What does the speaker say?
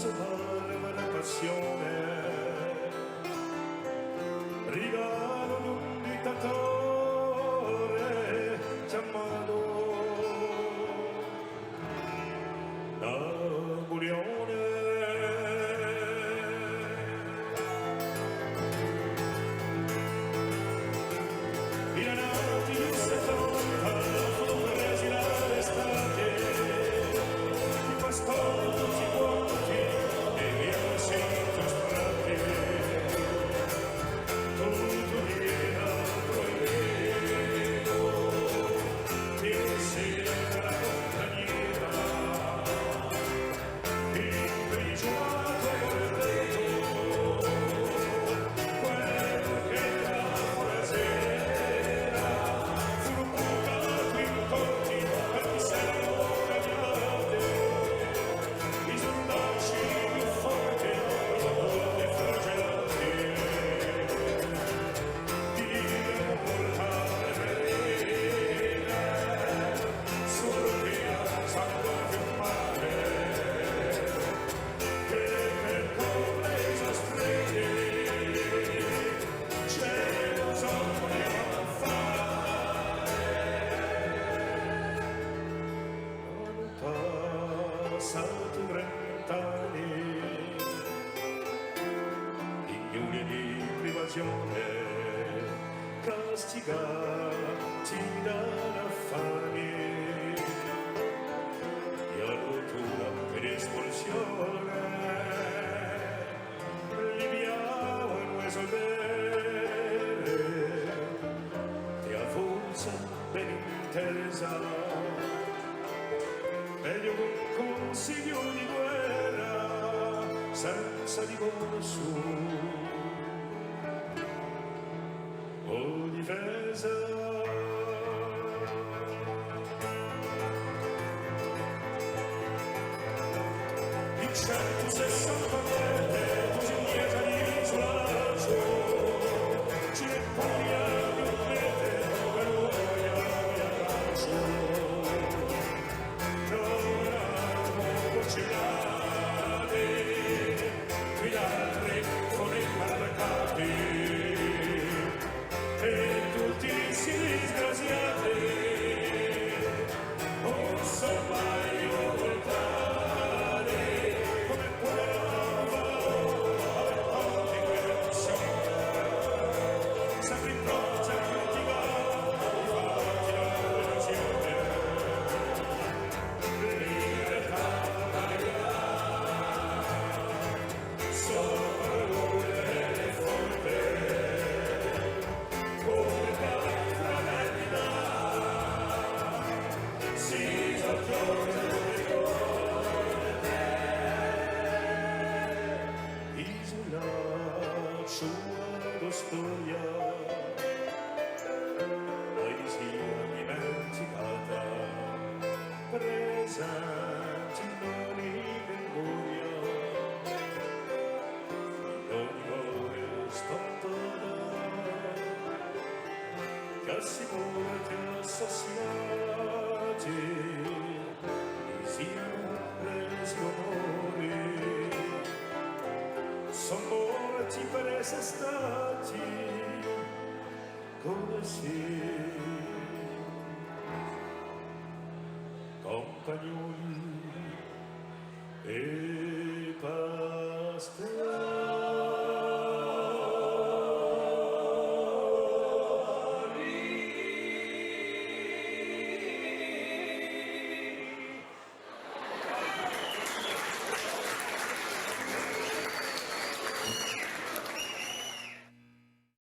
caso pareva la passione, regalo di un dittatore chiamato Napoleone. I nati di 70 fu presi l'estate, i pastori buoni e via senza strati, tutto era proibito, ti sera la compagnia, imprigionato col vento, quello che era la sera, furono buttati in conti per chi se ne guadagnate, i soldati più forti, le flagellati, di portare velene, solo via sangue più male, che per compresa strette, c'è bisogno a fare. Passati 30 anni, ignuri di privazione, castigati dall'affare, e a rottura per espulsione, liviavo il nuovo solere, e a forza ben intesa, meglio un consiglio di guerra senza divorzo o difesa. In 169 così lieta di isolaccio, ci repariamo in rete per noi a braccio. Celate, gli altri con i marcati e tutti si disgraziati non so mai voltare come prova alle porte quella passione sempre in prosa a coltivare i fatti della nazione libertà. Sua storia mai sia dimenticata, presente in ogni memoria, in ogni cuore stoppata, casi morti assassinati, siano presi onori, son morti per essere stati così compagnoni e